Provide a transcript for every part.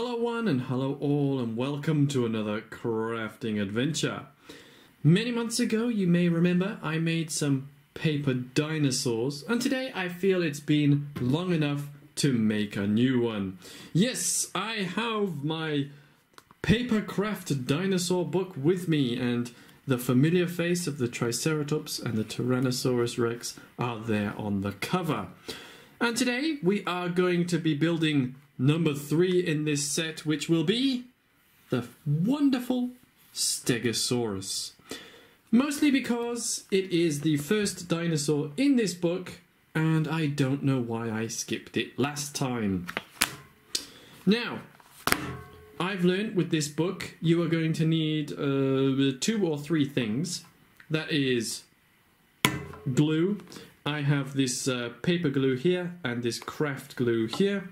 Hello one and hello all and welcome to another crafting adventure. Many months ago, you may remember, I made some paper dinosaurs, and today I feel it's been long enough to make a new one. Yes, I have my paper craft dinosaur book with me, and the familiar face of the Triceratops and the Tyrannosaurus Rex are there on the cover. And today we are going to be building number 3 in this set, which will be the wonderful Stegosaurus. Mostly because it is the first dinosaur in this book, and I don't know why I skipped it last time. Now, I've learned with this book you are going to need 2 or 3 things. That is glue. I have this paper glue here and this craft glue here.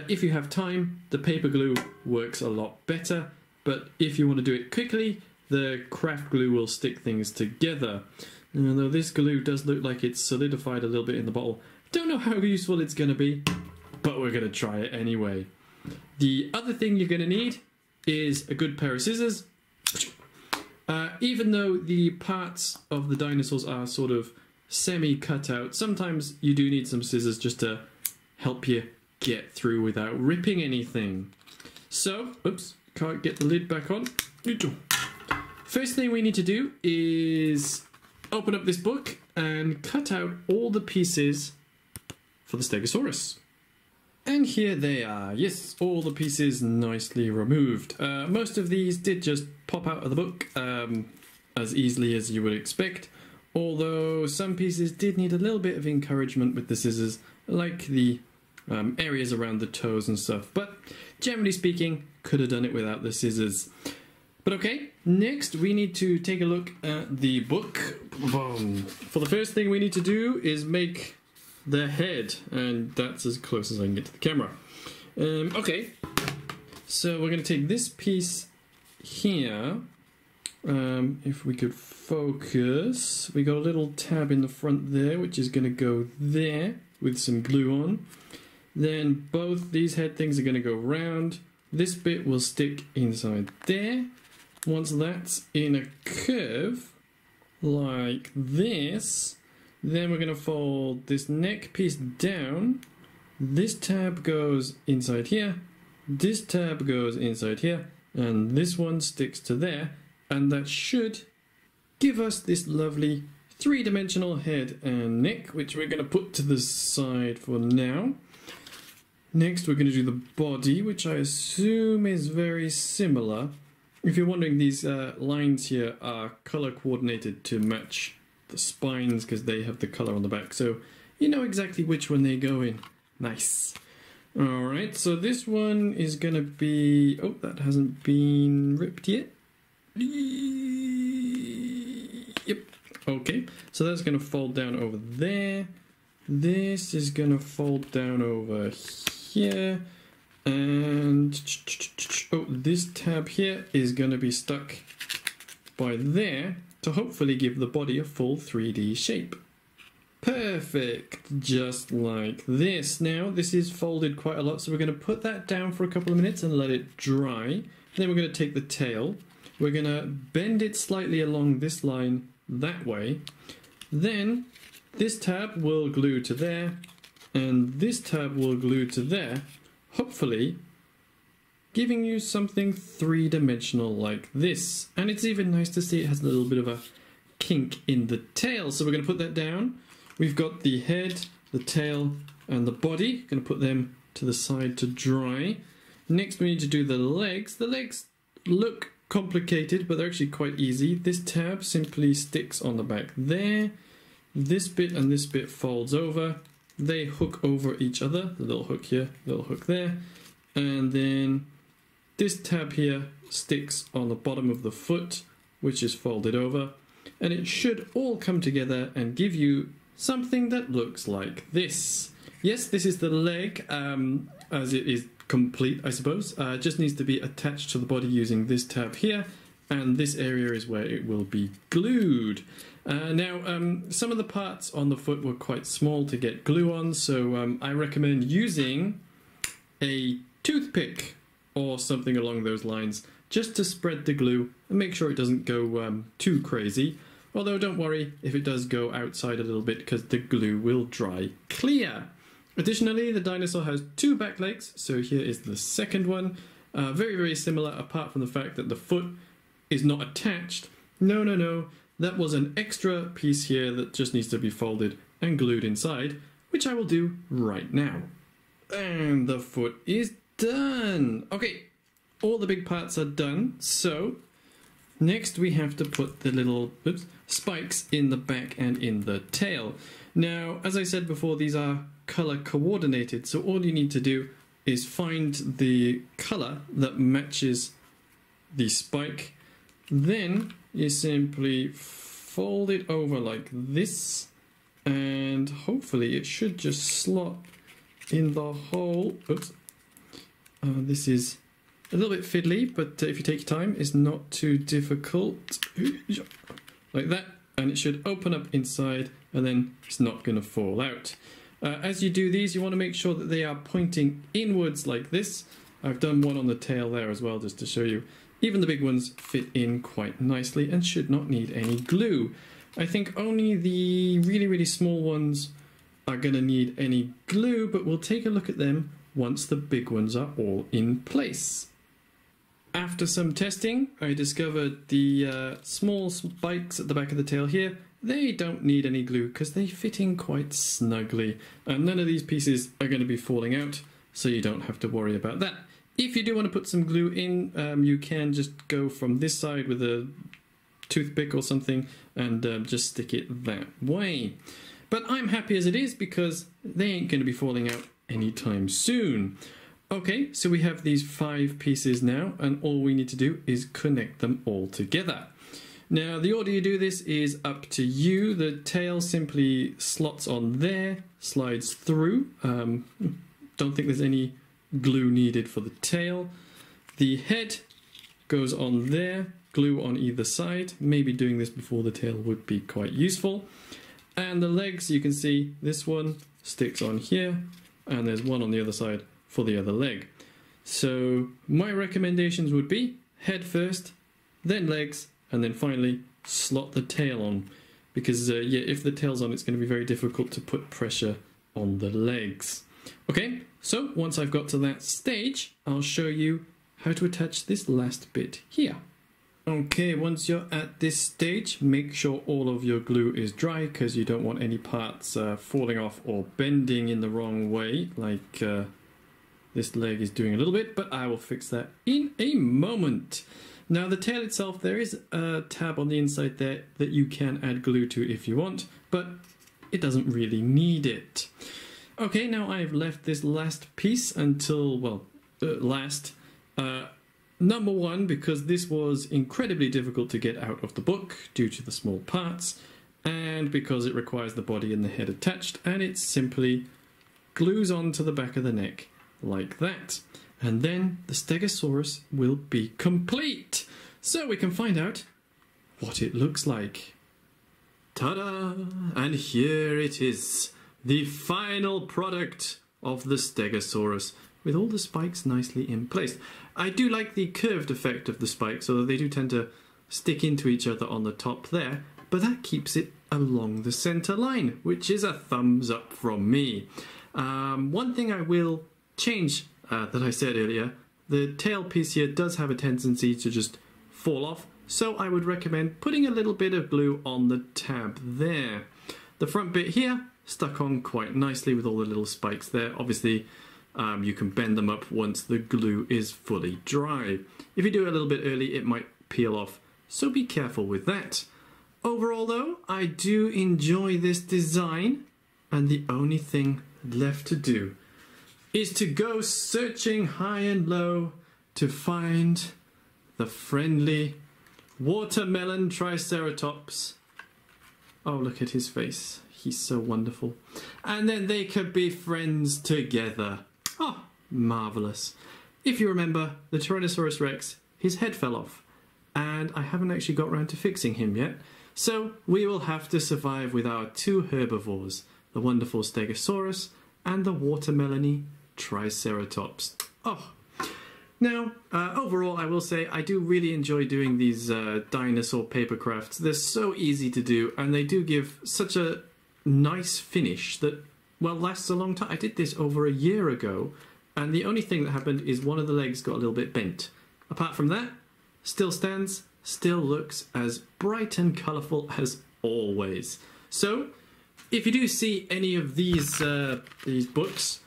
If you have time, the paper glue works a lot better, but if you want to do it quickly, the craft glue will stick things together. Although this glue does look like it's solidified a little bit in the bottle. Don't know how useful it's going to be, but we're going to try it anyway. The other thing you're going to need is a good pair of scissors. Even though the parts of the dinosaurs are sort of semi-cut out, sometimes you do need some scissors just to help you get through without ripping anything. So, oops, can't get the lid back on. First thing we need to do is open up this book and cut out all the pieces for the Stegosaurus. And here they are. Yes, all the pieces nicely removed. Most of these did just pop out of the book as easily as you would expect, although some pieces did need a little bit of encouragement with the scissors, like the areas around the toes and stuff, but generally speaking, could have done it without the scissors. But okay, next we need to take a look at the book. For the first thing we need to do is make the head, and that's as close as I can get to the camera. Okay, so we're going to take this piece here. If we could focus, we got a little tab in the front there, which is going to go there with some glue on. Then both these head things are going to go round. This bit will stick inside there. Once that's in a curve like this, then we're going to fold this neck piece down. This tab goes inside here. This tab goes inside here. And this one sticks to there. And that should give us this lovely three-dimensional head and neck, which we're going to put to the side for now. Next we're going to do the body, which I assume is very similar. If you're wondering, these lines here are color coordinated to match the spines because they have the color on the back, so you know exactly which one they go in. Nice. Alright, so this one is going to be... oh, that hasn't been ripped yet. Yep. Okay, so that's going to fold down over there. This is going to fold down over here, and oh, this tab here is going to be stuck by there to hopefully give the body a full 3D shape. Perfect, just like this. Now this is folded quite a lot, so we're going to put that down for a couple of minutes and let it dry. Then we're going to take the tail, we're going to bend it slightly along this line that way. Then this tab will glue to there, and this tab will glue to there, hopefully giving you something three-dimensional like this. And it's even nice to see it has a little bit of a kink in the tail. So we're going to put that down. We've got the head, the tail, and the body. Going to put them to the side to dry. Next we need to do the legs. The legs look complicated, but they're actually quite easy. This tab simply sticks on the back there. This bit and this bit folds over. They hook over each other. The little hook here, little hook there. And then this tab here sticks on the bottom of the foot, which is folded over. And it should all come together and give you something that looks like this. Yes, this is the leg, as it is complete, I suppose. It just needs to be attached to the body using this tab here. And this area is where it will be glued. Now, some of the parts on the foot were quite small to get glue on, so I recommend using a toothpick or something along those lines, just to spread the glue and make sure it doesn't go too crazy. Although don't worry if it does go outside a little bit, because the glue will dry clear. Additionally, the dinosaur has 2 back legs, so here is the second one. Very, very similar, apart from the fact that the foot is not attached. No, that was an extra piece here that just needs to be folded and glued inside, which I will do right now. And the foot is done. Okay, all the big parts are done, so next we have to put the little spikes in the back and in the tail. Now, as I said before, these are color coordinated, so all you need to do is find the color that matches the spike. Then you simply fold it over like this, and hopefully it should just slot in the hole. Oops. This is a little bit fiddly, but if you take your time, it's not too difficult. Like that, and it should open up inside, and then it's not going to fall out. As you do these, you want to make sure that they are pointing inwards like this. I've done one on the tail there as well, just to show you. Even the big ones fit in quite nicely and should not need any glue. I think only the really, really small ones are going to need any glue, but we'll take a look at them once the big ones are all in place. After some testing, I discovered the small spikes at the back of the tail here. They don't need any glue because they fit in quite snugly, and none of these pieces are going to be falling out, so you don't have to worry about that. If you do want to put some glue in, you can just go from this side with a toothpick or something and just stick it that way. But I'm happy as it is because they ain't going to be falling out anytime soon. Okay, so we have these 5 pieces now, and all we need to do is connect them all together. Now, the order you do this is up to you. The tail simply slots on there, slides through. Don't think there's any glue needed for the tail. The head goes on there, glue on either side. Maybe doing this before the tail would be quite useful. And the legs, you can see this one sticks on here, and there's one on the other side for the other leg. So my recommendations would be head first, then legs, and then finally slot the tail on, because yeah, if the tail's on, it's going to be very difficult to put pressure on the legs. Okay, so once I've got to that stage, I'll show you how to attach this last bit here. Okay, once you're at this stage, make sure all of your glue is dry, because you don't want any parts falling off or bending in the wrong way, like this leg is doing a little bit, but I will fix that in a moment. Now, the tail itself, there is a tab on the inside there that you can add glue to if you want, but it doesn't really need it. Okay, now I've left this last piece until, well, last. Number 1, because this was incredibly difficult to get out of the book due to the small parts, and because it requires the body and the head attached, and it simply glues onto the back of the neck like that. And then the Stegosaurus will be complete. So we can find out what it looks like. Ta-da! And here it is, the final product of the Stegosaurus, with all the spikes nicely in place. I do like the curved effect of the spikes, although they do tend to stick into each other on the top there, but that keeps it along the center line, which is a thumbs up from me. One thing I will change that I said earlier, the tail piece here does have a tendency to just fall off, so I would recommend putting a little bit of glue on the tab there. The front bit here stuck on quite nicely with all the little spikes there. Obviously, you can bend them up once the glue is fully dry. If you do it a little bit early, it might peel off, so be careful with that. Overall though, I do enjoy this design, and the only thing left to do is to go searching high and low to find the friendly watermelon triceratops. Oh, look at his face. He's so wonderful. And then they could be friends together. Oh, marvellous. If you remember, the Tyrannosaurus Rex, his head fell off, and I haven't actually got around to fixing him yet. So we will have to survive with our 2 herbivores, the wonderful Stegosaurus and the watermelony Triceratops. Oh, Now, overall, I will say I do really enjoy doing these dinosaur paper crafts. They're so easy to do, and they do give such a nice finish that, well, lasts a long time. I did this over a year ago, and the only thing that happened is one of the legs got a little bit bent. Apart from that, still stands, still looks as bright and colourful as always. So, if you do see any of these books,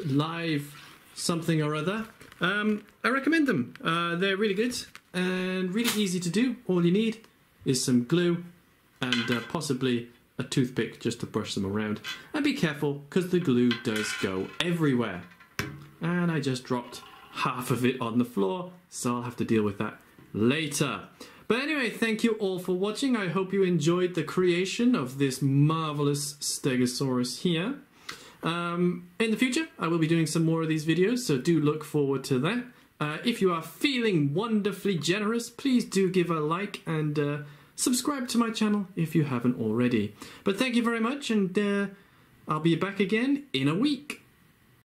live something or other, I recommend them. They're really good and really easy to do. All you need is some glue and possibly a toothpick just to brush them around. And be careful, because the glue does go everywhere. And I just dropped half of it on the floor, so I'll have to deal with that later. But anyway, thank you all for watching. I hope you enjoyed the creation of this marvellous Stegosaurus here. In the future, I will be doing some more of these videos, so do look forward to that. If you are feeling wonderfully generous, please do give a like and subscribe to my channel if you haven't already. But thank you very much, and I'll be back again in a week.